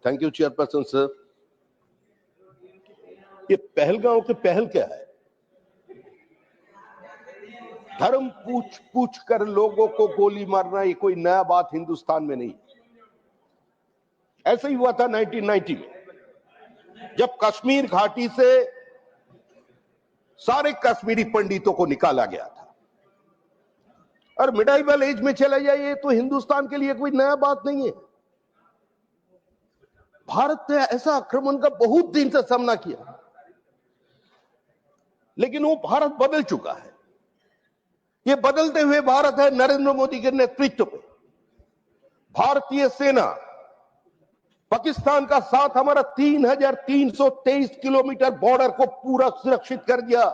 Thank you chairperson sir. ये पहलगांव के पहल क्या है? धर्म पूछ पूछ कर लोगों को गोली मारना ये कोई नया बात हिंदुस्तान में नहीं। ऐसा ही हुआ था 1990 में, जब कश्मीर घाटी से सारे कश्मीरी पंडितों को निकाला गया था। और मिडाइवल एज में चला जाइए तो हिंदुस्तान के लिए कोई नया बात नहीं है। भारत ने ऐसा आक्रमण का बहुत दिन से सामना किया, लेकिन वो भारत बदल चुका है। ये बदलते हुए भारत है नरेंद्र मोदी के नेतृत्व में। भारतीय सेना पाकिस्तान का साथ हमारा 3323 किलोमीटर बॉर्डर को पूरा सुरक्षित कर दिया।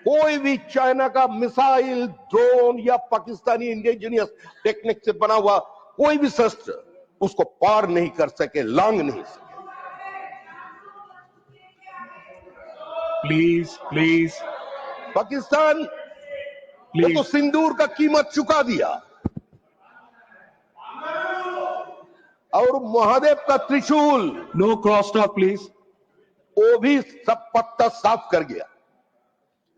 कोई भी चाइना का मिसाइल, ड्रोन या पाकिस्तानी इंडिजिनियस टेक्निक से बना हुआ कोई भी शस्त्र उसको पार नहीं कर सके, लांग नहीं सके। प्लीज पाकिस्तान ने तो सिंदूर का कीमत चुका दिया और महादेव का त्रिशूल, नो क्रॉस टॉक प्लीज, वो भी सब पत्ता साफ कर गया।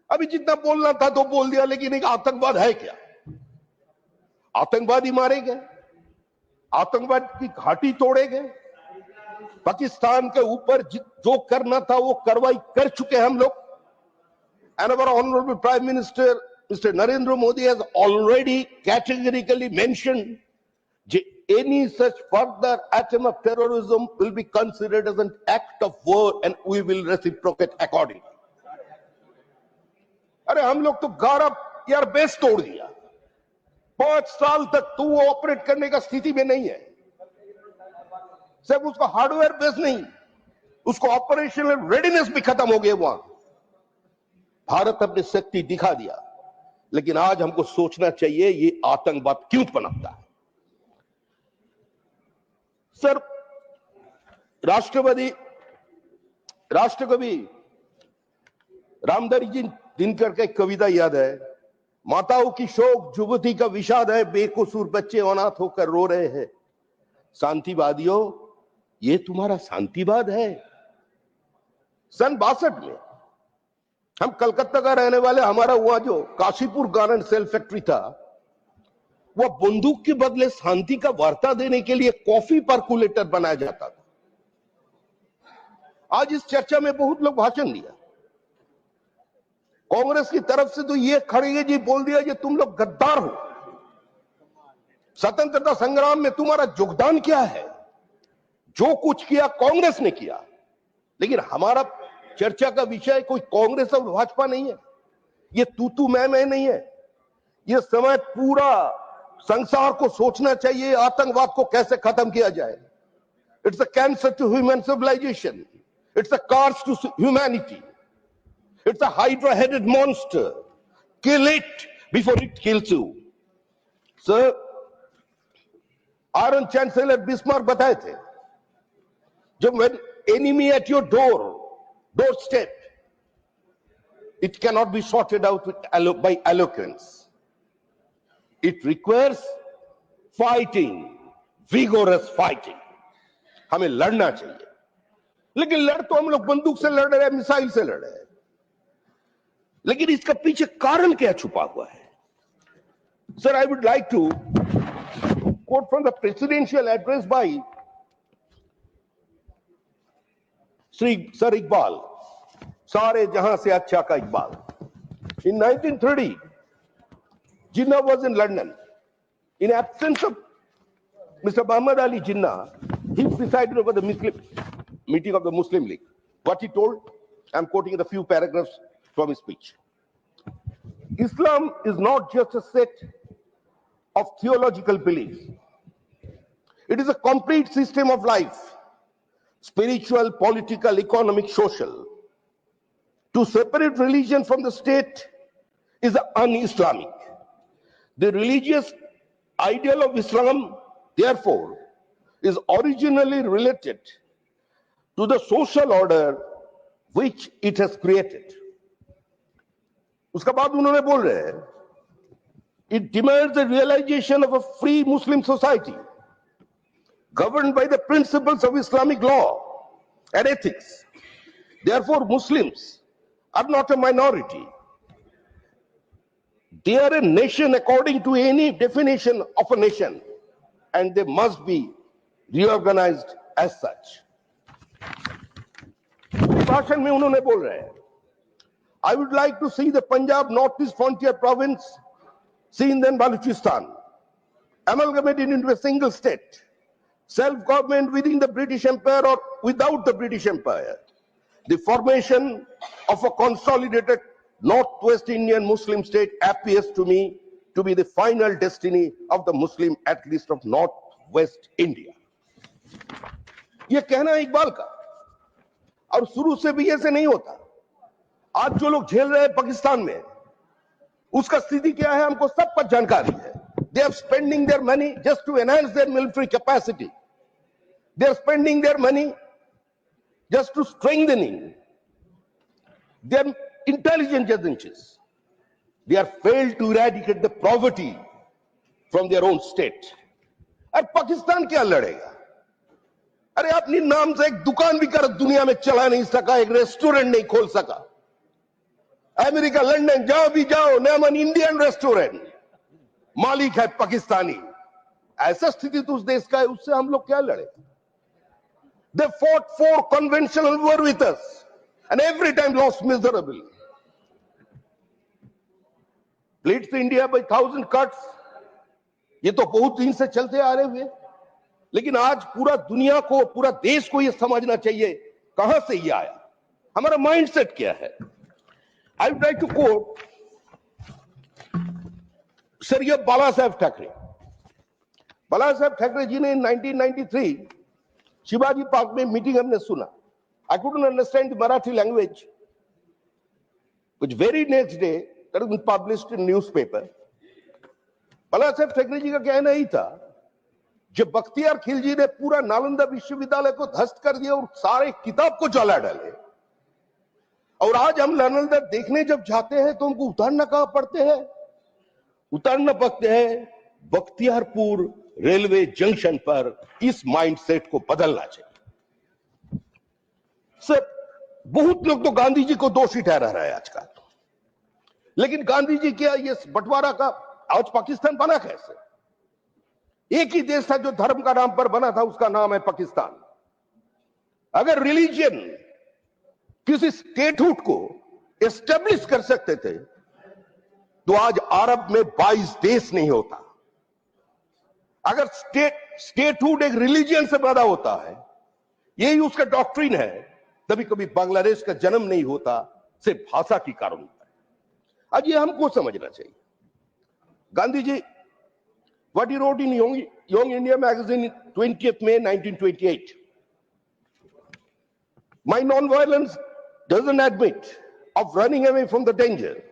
अभी जितना बोलना था तो बोल दिया, लेकिन एक आतंकवाद है क्या? आतंकवादी मारे गए, आतंकवाद की घाटी तोड़े गए। पाकिस्तान के ऊपर जो करना था वो कार्रवाई कर चुके हम लोग। And our honourable prime minister Mr. Narendra Modi has already categorically mentioned that any such further attempt of terrorism will be considered as an act of war and we will reciprocate accordingly. अरे हम लोग तो गारा यार base तोड़ दिया। 5 साल तक तो वो ऑपरेट करने का स्थिति में नहीं है। सिर्फ उसका हार्डवेयर बेस नहीं, उसको ऑपरेशनल रेडीनेस भी खत्म हो गया। वहां भारत अपनी शक्ति दिखा दिया, लेकिन आज हमको सोचना चाहिए ये आतंकवाद क्यों पनपता है। सर, राष्ट्रकवि रामधारी जी दिनकर का एक कविता याद है। माताओं की शोक, जुगती का विषाद है, बेकसूर बच्चे अनाथ होकर रो रहे हैं। शांतिवादियों, ये तुम्हारा शांतिवाद है? सन 62 में हम कलकत्ता का रहने वाले, हमारा वहां जो काशीपुर गारमेंट सेल फैक्ट्री था, वह बंदूक के बदले शांति का वार्ता देने के लिए कॉफी पर्कुलेटर बनाया जाता था। आज इस चर्चा में बहुत लोग भाषण दिया। कांग्रेस की तरफ से तो ये खड़गे जी बोल दिया कि तुम लोग गद्दार हो, स्वतंत्रता संग्राम में तुम्हारा योगदान क्या है? जो कुछ किया कांग्रेस ने किया। लेकिन हमारा चर्चा का विषय कोई कांग्रेस और भाजपा नहीं है, ये तू मैं नहीं है। ये समय पूरा संसार को सोचना चाहिए आतंकवाद को कैसे खत्म किया जाए। It's a cancer to human civilisation, it's a curse to humanity, it's a hydra headed monster, kill it before it kills you. Sir, iron chancellor Bismarck बताए थे, जब when enemy at your doorstep, it cannot be sorted out by eloquence. It requires fighting, vigorous fighting. हमें लड़ना चाहिए, लेकिन लड़ तो हम लोग बंदूक से लड़ रहे हैं, मिसाइल से लड़ रहे हैं। लेकिन इसका पीछे कारण क्या छुपा हुआ है? Sir, I would like to quote from the presidential address by Sir Iqbal, सारे जहां से अच्छा का Iqbal. In 1930, Jinnah was in London. In absence of Mr. Muhammad Ali Jinnah, he presided over the meeting of the Muslim League. What he told, I'm quoting the few paragraphs from his speech. Islam is not just a set of theological beliefs. It is a complete system of life, spiritual, political, economic, social. To separate religion from the state is un-Islamic. The religious ideal of Islam, therefore, is originally related to the social order which it has created. उसका बाद उन्होंने बोल रहे हैं, it demands the realization of a free Muslim society governed by the principles of Islamic law and ethics. Therefore, Muslims are not a minority. They are a nation according to any definition of a nation, and they must be reorganized as such. भाषण में उन्होंने बोल रहे हैं, I would like to see the Punjab Northeast Frontier Province, Sindh and Balochistan, amalgamated into a single state, self-government within the British Empire or without the British Empire, the formation of a consolidated Northwest Indian Muslim state appears to me to be the final destiny of the Muslim, at least of Northwest India. ये कहना है इकबाल का, और शुरू से भी ऐसे नहीं होता. आज जो लोग झेल रहे हैं पाकिस्तान में, उसका स्थिति क्या है हमको सब पर जानकारी है. They are spending their money just to enhance their military capacity. They are spending their money just to strengthening their intelligence agencies. They are failed to eradicate the poverty from their own state. और पाकिस्तान क्या लड़ेगा? अरे अपनी नाम से एक दुकान भी कर दुनिया में चला नहीं सका, एक रेस्टोरेंट नहीं खोल सका. अमेरिका, लंदन जहां भी जाओ, नाम एन इंडियन रेस्टोरेंट, मालिक है पाकिस्तानी. ऐसा स्थिति तो उस देश का है, उससे हम लोग क्या लड़े? They fought 4 conventional war with us and every time lost miserably. Bleeds India by 1,000 cuts. ये तो बहुत दिन से चलते आ रहे हुए, लेकिन आज पूरा दुनिया को, पूरा देश को ये समझना चाहिए कहां से ये आया, हमारा माइंडसेट क्या है. I would like to quote Sir Bala Saheb Thackeray. Bala Saheb Thackeray जी ने 1993 शिवाजी पार्क में मीटिंग हमने सुना. I couldn't understand the Marathi language, which very next day that has been published in newspaper. बाला साहब ठाकरे जी का कहना ही था, जब बख्तियार खिलजी ने पूरा नालंदा विश्वविद्यालय को ध्वस्त कर दिया और सारे किताब को जला डाले, और आज हम नालंदा देखने जब जाते हैं तो हमको उतारना कहां पड़ते हैं? उतारना पड़ते हैं बख्तियारपुर रेलवे जंक्शन पर. इस माइंडसेट को बदलना चाहिए. सर, बहुत लोग तो गांधी जी को दोषी ठहरा रहा है आजकल, लेकिन गांधी जी क्या ये बंटवारा का आज पाकिस्तान बना कैसे? एक ही देश था जो धर्म का नाम पर बना था, उसका नाम है पाकिस्तान. अगर रिलीजियन किसी स्टेटहुड को एस्टेब्लिश कर सकते थे तो आज अरब में 22 देश नहीं होता. अगर स्टेटहुड एक रिलीजियन से पैदा होता है, यही उसका डॉक्ट्रिन है, तभी कभी बांग्लादेश का जन्म नहीं होता, सिर्फ भाषा के कारण होता है. आज ये हमको समझना चाहिए. Gandhi ji, what he wrote in Young India magazine 20th May 1928. My non-violence doesn't admit of running away from the danger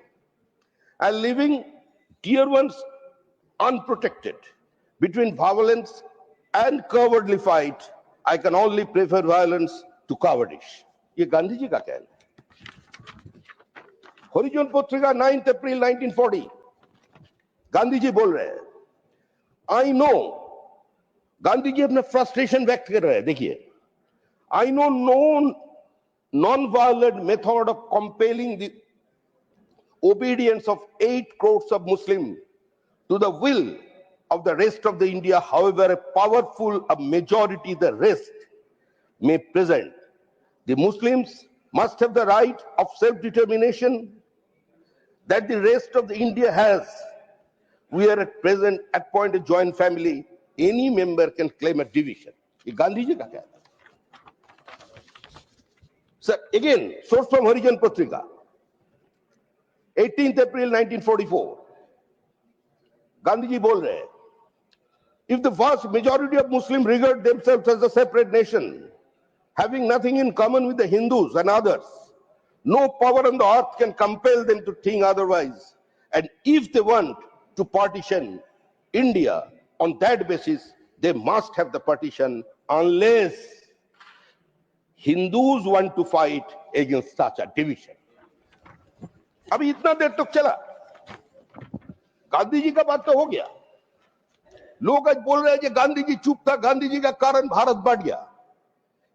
and leaving dear ones unprotected. Between violence and cowardly fight, I can only prefer violence to cowardice. ये गांधी जी का कहना है. हरिजन पत्रिका 9 अप्रैल 1940. गांधी जी बोल रहे हैं, I know, Gandhi ji अपना frustration व्यक्त कर रहे हैं. देखिए, I know no non-violent method of compelling the obedience of 8 crores of Muslims to the will of the rest of the India, however a powerful a majority the rest may present. The Muslims must have the right of self-determination that the rest of the India has. We are at present at point a joint family. Any member can claim a division. ये गांधी जी का कहना है. Sir, again, source from Harijan Patrika, 18th April 1944. Gandhi ji बोल रहे हैं, if the vast majority of Muslims regard themselves as a separate nation, having nothing in common with the Hindus and others, no power on the earth can compel them to think otherwise. And if they want to partition India on that basis, they must have the partition unless Hindus want to fight against such a division. अभी इतना देर तक चला, गांधी जी का बात तो हो गया. लोग आज बोल रहे हैं कि गांधी जी चुप था, गांधी जी का कारण भारत बढ़ गया।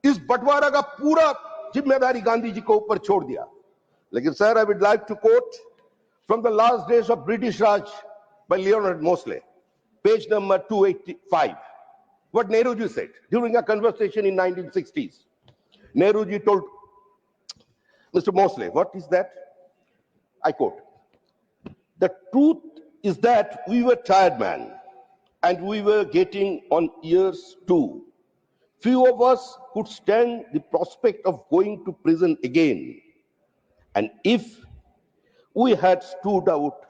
इस बंटवारा का पूरा जिम्मेदारी गांधी जी को ऊपर छोड़ दिया। लेकिन sir, I would like to quote from the last days of British Raj by Leonard Mosley, page number 285. What Nehruji said during a conversation in 1960s. Nehruji told Mr. Mosley, what is that? I quote, "The truth is that we were tired men, and we were getting on years too. Few of us could stand the prospect of going to prison again. And if we had stood out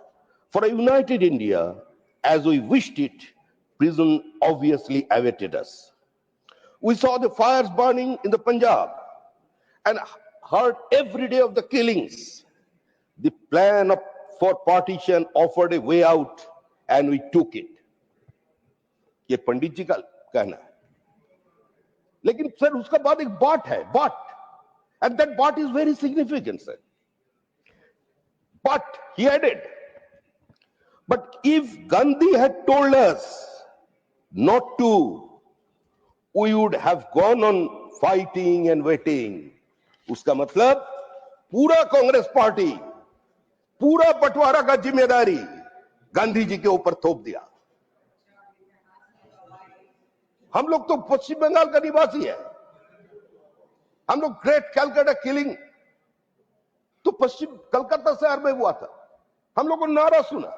for a united India as we wished it, prison obviously awaited us. We saw the fires burning in the Punjab and heard every day of the killings. The plan for partition offered a way out and we took it." ये पंडित जी का कहना है। लेकिन sir उसका बाद एक but है, but, and that but is very significant, sir. But he added, but if Gandhi had told us not to, we would have gone on fighting and waiting. उसका मतलब पूरा कांग्रेस पार्टी, पूरा बंटवारा का जिम्मेदारी गांधी जी के ऊपर थोप दिया। हम लोग तो पश्चिम बंगाल का निवासी है, हम लोग ग्रेट कैलकाटा किलिंग तो पश्चिम कलकत्ता शहर में हुआ था। हम लोगों ने नारा सुना,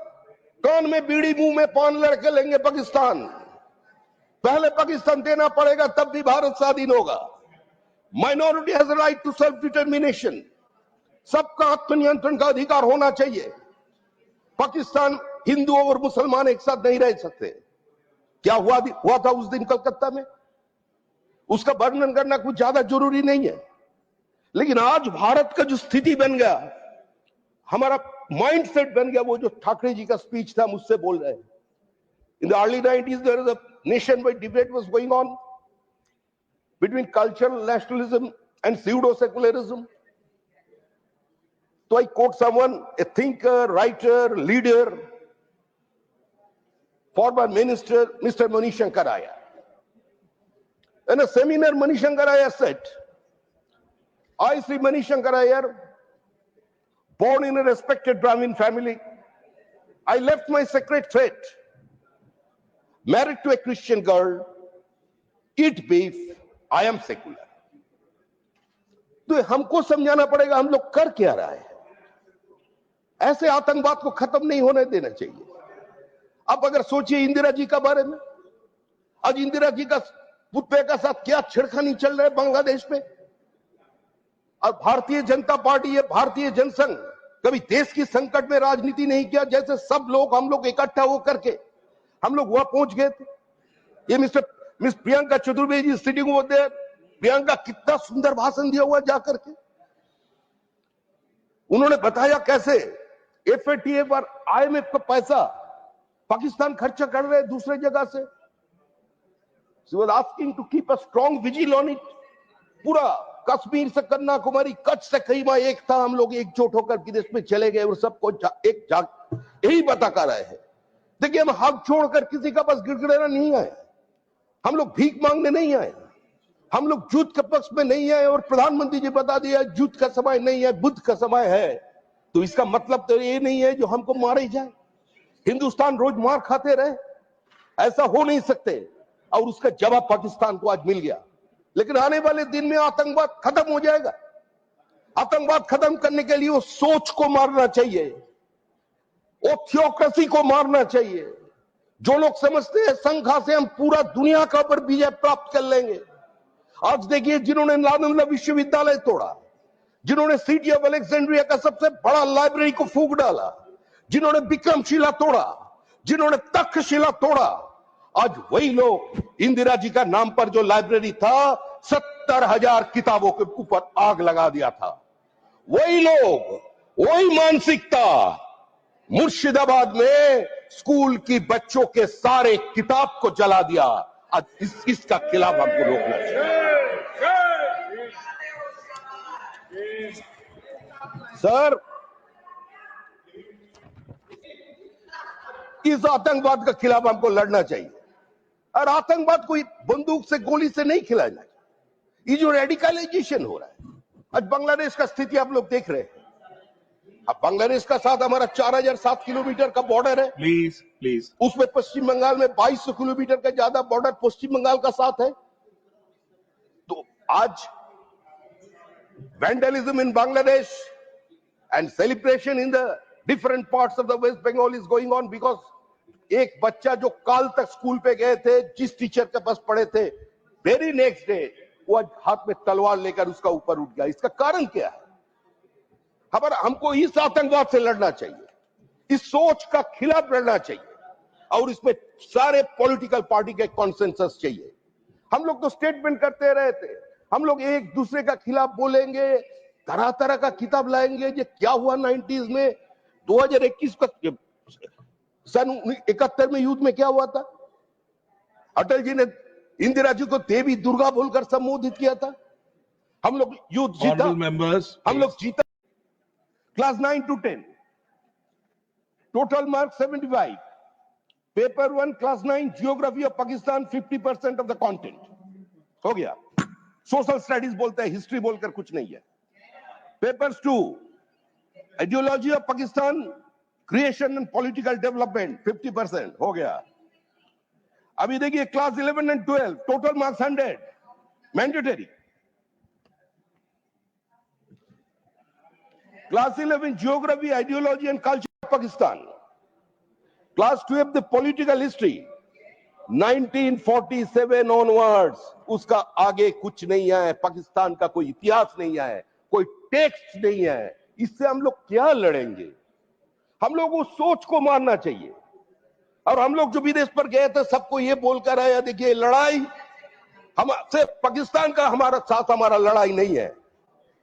कान में बीड़ी मुंह में पान लड़के लेंगे पाकिस्तान, पहले पाकिस्तान देना पड़ेगा तब भी भारत स्वाधीन होगा। Minority has right to self determination, सबका आत्मनियंत्रण का अधिकार होना चाहिए। पाकिस्तान हिंदू और मुसलमान एक साथ नहीं रह सकते। क्या हुआ था उस दिन कलकत्ता में, उसका वर्णन करना कुछ ज्यादा जरूरी नहीं है। लेकिन आज भारत का जो स्थिति बन गया, हमारा माइंडसेट बन गया, वो जो ठाकरे जी का स्पीच था मुझसे बोल रहे हैं। In the early 90s, there was a nationwide debate was going on between cultural nationalism and pseudo-secularism. So I quote someone, a thinker, writer, leader, former minister, Mr. Mani Shankar Iyer. In a seminar, Mani Shankar Iyer said, "I, Sri Mani Shankar Iyer, born in a respected Brahmin family, I left my sacred fate, married to a Christian girl, eat beef, I am secular." तो हमको समझाना पड़ेगा हम लोग कर क्या रहा है। ऐसे आतंकवाद को खत्म नहीं होने देना चाहिए। अब अगर सोचिए इंदिरा जी का बारे में, आज इंदिरा जी का पुतले का साथ क्या छिड़खानी चल रहा है बांग्लादेश में। और भारतीय जनता पार्टी है, भारतीय जनसंघ कभी देश की संकट में राजनीति नहीं किया, जैसे सब लोग हम लोग इकट्ठा होकर के हम लोग वहां पहुंच गए थे। ये Miss Priyanka Chaturvedi sitting over there, Priyanka कितना सुंदर भाषण दिया हुआ जाकर के। उन्होंने बताया कैसे एफएटीएफ और आईएमएफ का पैसा पाकिस्तान खर्चा कर रहे दूसरे जगह से। She was asking to keep a strong vigil on it. पूरा कश्मीर से कन्याकुमारी, कच्छ से कईमा एक था, हम लोग एकजुट होकर विदेश में चले गए और सबको यही बता कर रहे हैं। देखिए, हम हाथ छोड़कर किसी का बस गिड़गिड़ाना नहीं आए, हम लोग भीख मांगने नहीं आए, हम लोग युद्ध के पक्ष में नहीं आए। और प्रधानमंत्री जी बता दिया युद्ध का समय नहीं है, बुद्ध का समय है। तो इसका मतलब तो ये नहीं है जो हमको मारे जाए, हिंदुस्तान रोज मार खाते रहे, ऐसा हो नहीं सकते। और उसका जवाब पाकिस्तान को आज मिल गया। लेकिन आने वाले दिन में आतंकवाद खत्म हो जाएगा। आतंकवाद खत्म करने के लिए वो सोच को मारना चाहिए, वो थियोक्रेसी को मारना चाहिए। जो लोग समझते हैं संघा से हम पूरा दुनिया का ऊपर विजय प्राप्त कर लेंगे। आज देखिए, जिन्होंने नालंदा विश्वविद्यालय तोड़ा, जिन्होंने सिटी ऑफ अलेक्जेंड्रिया का सबसे बड़ा लाइब्रेरी को फूंक डाला, जिन्होंने विक्रमशिला तोड़ा, जिन्होंने तक्षशिला तोड़ा, आज वही लोग इंदिरा जी का नाम पर जो लाइब्रेरी था 70,000 किताबों के ऊपर आग लगा दिया था। वही लोग, वही मानसिकता मुर्शिदाबाद में स्कूल की बच्चों के सारे किताब को जला दिया। आज इसका खिलाफ हमको रोकना चाहिए। सर, इस आतंकवाद के खिलाफ हमको लड़ना चाहिए। और आतंकवाद कोई बंदूक से गोली से नहीं खिलाया जाए। ये जो रेडिकलाइजेशन हो रहा है, आज बांग्लादेश का स्थिति आप लोग देख रहे हैं। अब बांग्लादेश का साथ हमारा 4007 किलोमीटर का बॉर्डर है। Please, please. उसमें पश्चिम बंगाल में 2200 किलोमीटर का ज्यादा बॉर्डर पश्चिम बंगाल का साथ है। तो आज vandalism in Bangladesh and celebration in the different parts of the West Bengal is going on because एक बच्चा जो काल तक स्कूल पे गए थे, जिस टीचर के पास पढ़े थे, वेरी नेक्स्ट डे वो हाथ में तलवार लेकर उसका ऊपर उठ गया। इसका कारण क्या है? हमको इस आतंकवाद से लड़ना चाहिए, इस सोच का खिलाफ लड़ना चाहिए और इसमें सारे पॉलिटिकल पार्टी के कॉन्सेंसस चाहिए। हम लोग तो स्टेटमेंट करते रहे थे, हम लोग एक दूसरे का खिलाफ बोलेंगे, तरह तरह का किताब लाएंगे। ये क्या हुआ 90s में, 2021 का सन 71 में युद्ध में क्या हुआ था? अटल जी ने इंदिरा जी को देवी दुर्गा बोलकर संबोधित किया था। हम लोग युद्ध जीता, हम लोग जीता। Class 9 to 10 total mark 75, paper 1 class 9 geography of Pakistan 50% of the content हो गया। सोशल स्टडीज बोलते हैं, हिस्ट्री बोलकर कुछ नहीं है। Papers 2 ideology of Pakistan creation and political development 50% हो गया। अभी देखिए class 11 and 12 total marks 100 mandatory. Class 11 geography ideology and culture of Pakistan. Class 12 the political history 1947 onwards, उसका आगे कुछ नहीं है। पाकिस्तान का कोई इतिहास नहीं है, कोई टेक्स्ट नहीं है। इससे हम लोग क्या लड़ेंगे? हम लोग उस सोच को मारना चाहिए। और हम लोग जो विदेश पर गए थे सबको ये बोलकर आया, देखिए लड़ाई हम सिर्फ पाकिस्तान का हमारा साथ हमारा लड़ाई नहीं है,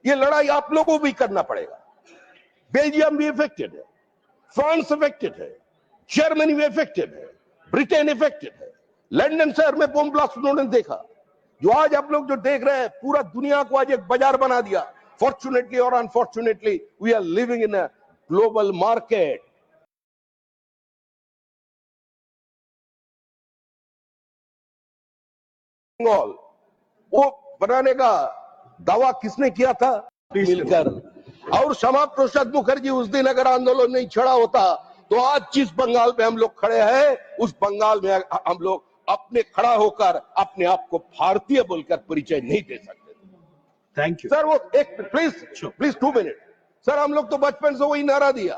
ये लड़ाई आप लोगों को भी करना पड़ेगा। बेल्जियम भी इफेक्टेड है, फ्रांस इफेक्टेड है, जर्मनी भी इफेक्टेड है, ब्रिटेन इफेक्टेड है। लंदन शहर में बम ब्लास्ट उन्होंने देखा। जो आज आप लोग जो देख रहे हैं, पूरा दुनिया को आज एक बाजार बना दिया। फॉर्चुनेटली और unfortunately we are living in a global market. वो बनाने का दावा किसने किया था? मिलकर। और श्यामा प्रसाद मुखर्जी उस दिन अगर आंदोलन नहीं छड़ा होता तो आज जिस बंगाल में हम लोग खड़े हैं, उस बंगाल में हम लोग अपने खड़ा होकर अपने आप को भारतीय बोलकर परिचय नहीं दे सकते। Thank you sir. वो एक प्लीज 2 मिनट सर। हम लोग तो बचपन से वही नारा दिया।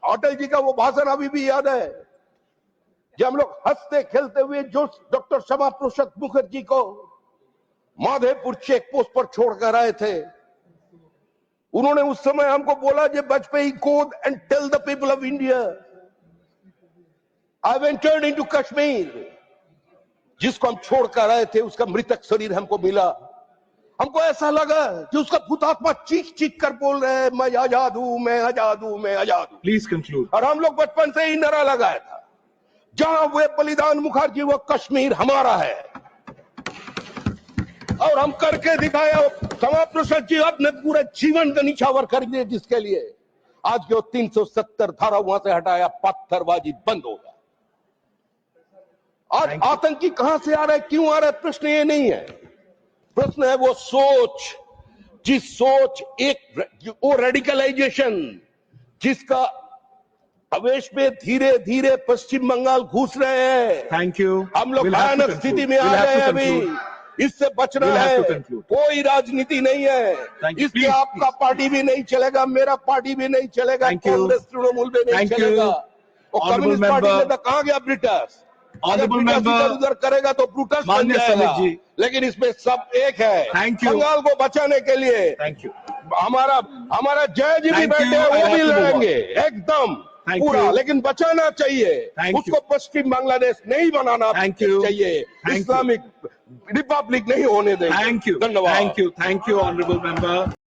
अटल जी का वो भाषण अभी भी याद है, जब हम लोग हंसते खेलते हुए जो डॉक्टर श्यामा प्रसाद मुखर्जी को माधेपुर चेक पोस्ट पर छोड़कर आए थे, उन्होंने उस समय हमको बोला, जब Vajpayee go and tell the people of India I ventured into Kashmir. जिसको हम छोड़कर आए थे उसका मृतक शरीर हमको मिला। हमको ऐसा लगा कि उसका भूतात्मा चीख चीख कर बोल रहे हैं, मैं आजाद हूं, मैं आजाद हूं, मैं आजाद हूं। Please conclude. और हम लोग बचपन से ही नारा लगाया था, जहां वे बलिदान मुखर्जी वो कश्मीर हमारा है। और हम करके दिखाया। श्यामा प्रसाद जी अपने पूरे जीवन का निछावर कर दिए, जिसके लिए आज जो 370 धारा वहां से हटाया, पत्थरबाजी बंद होगा। आज आतंकी कहां से आ रहा है, क्यों आ रहा है, प्रश्न ये नहीं है। प्रश्न है वो सोच, जिस सोच वो रेडिकलाइजेशन जिसका आवेश में धीरे धीरे पश्चिम बंगाल घुस रहे हैं। Thank you. हम लोग भयानक स्थिति में आ गए हैं अभी। इससे बचना है, कोई राजनीति नहीं है। इससे आपका पार्टी भी नहीं चलेगा, मेरा पार्टी भी नहीं चलेगा, कांग्रेस तृणमूल भी नहीं चलेगा। और कम्युनिस्ट पार्टी में तो कहां गया ब्रिटिश? उधर करेगा तो ब्रूटस बन जाएगा। लेकिन इसमें सब एक है। बंगाल को बचाने के लिए हमारा जय जी भी बैठे हैं, वो भी लड़ेंगे एकदम पूरा। लेकिन बचाना चाहिए उसको, पश्चिम बांग्लादेश नहीं बनाना चाहिए, इस्लामिक रिपब्लिक नहीं होने देंगे। धन्यवाद। Thank you honourable member.